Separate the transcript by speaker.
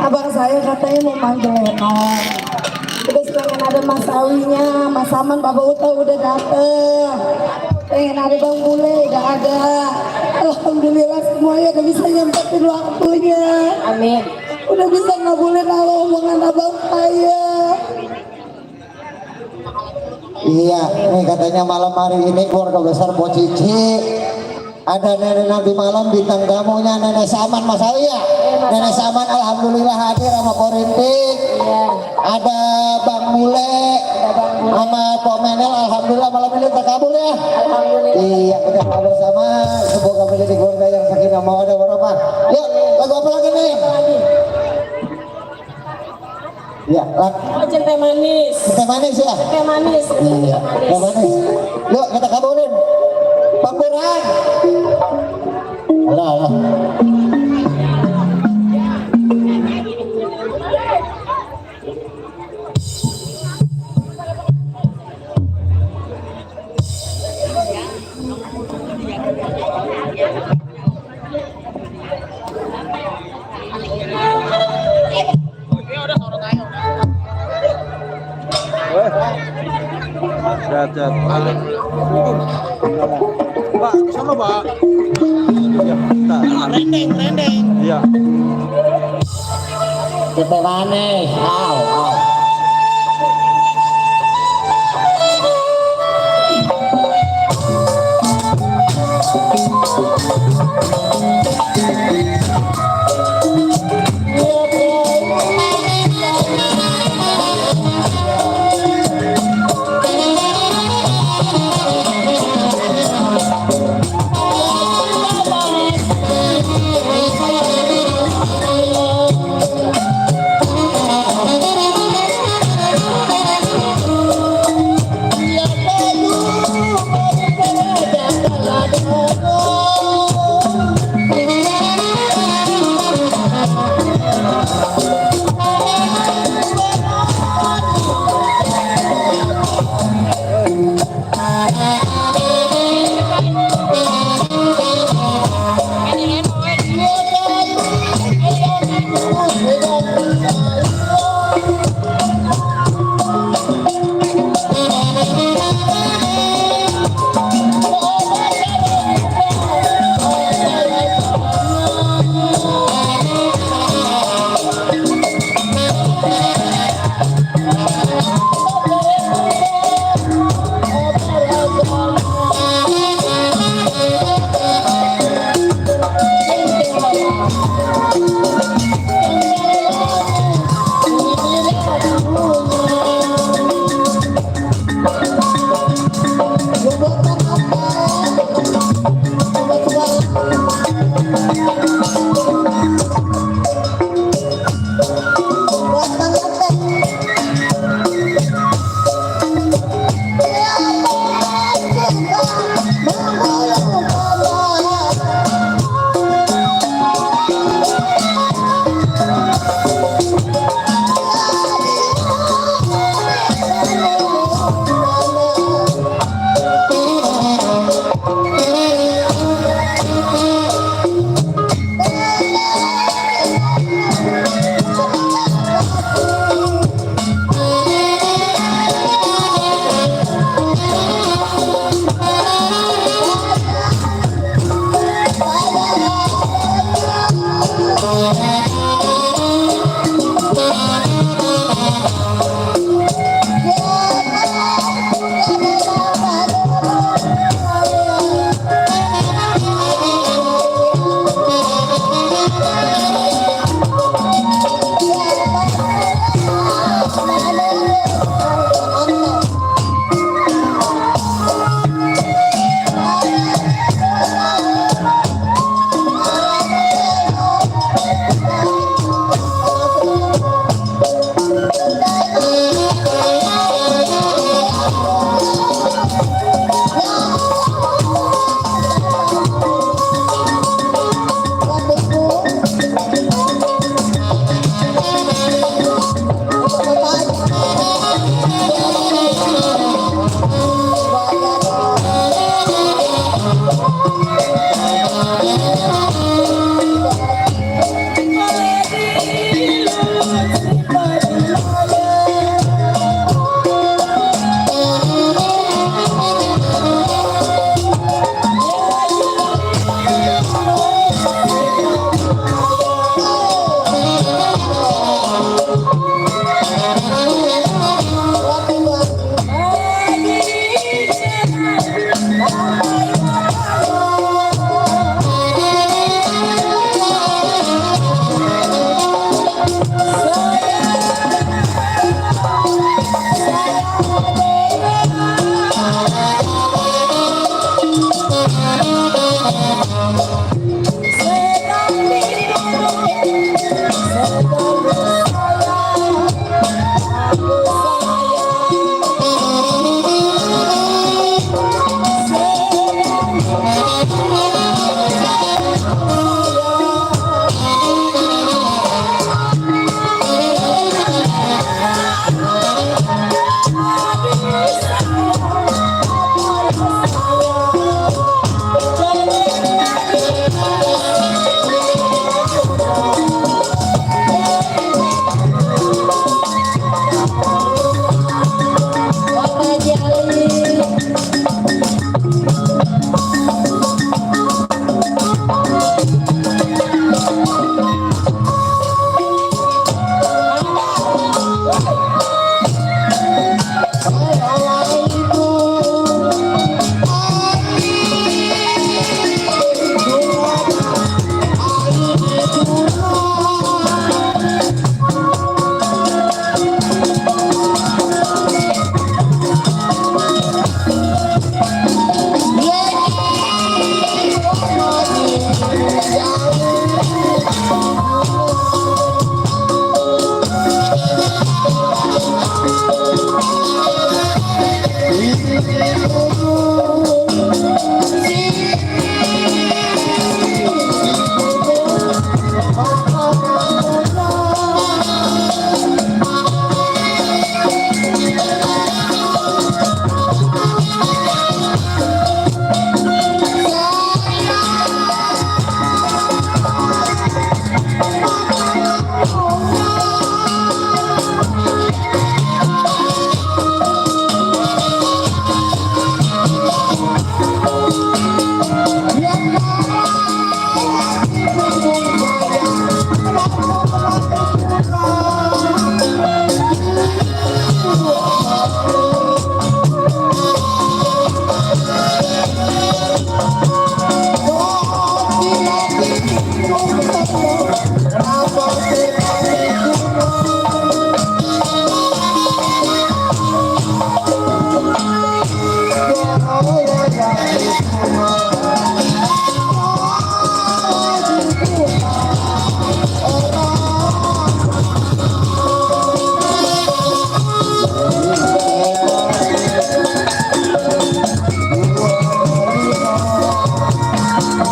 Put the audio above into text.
Speaker 1: Abang saya katanya mau manggil Enon. Terus pengen ada Mas Awinya, Mas Saman, Bapak Uta udah dateng. Pengen ada Bang Bule, udah ada. Alhamdulillah semuanya udah bisa nyempetin waktunya.
Speaker 2: Amin.
Speaker 1: Udah bisa ngabulin ala omongan abang saya.
Speaker 3: Iya, nih katanya malam hari ini keluarga besar Bocici ada nenek nanti malam bintang tamunya Nenek Saman Mas Awi ya. Nenek Saman alhamdulillah hadir sama Korintik.
Speaker 2: Iya.
Speaker 3: Ada Bang Mule, sama Pok Menel alhamdulillah malam ini terkabul ya.
Speaker 2: Alhamdulillah.
Speaker 3: Iya, kita doa bersama semoga menjadi keluarga yang sakinah mawaddah warahmah. Yuk, lagu apa lagi nih? Ya,
Speaker 2: Oh, cinta manis.
Speaker 3: teh manis ya.
Speaker 2: Teh manis.
Speaker 3: Iya, teh manis. Yuk kita kabulin. Bang Burhan. Alah, alah.
Speaker 4: Jat. Pak, sana Pak. Ya, rendeng. Iya.
Speaker 3: Teh manis. Au.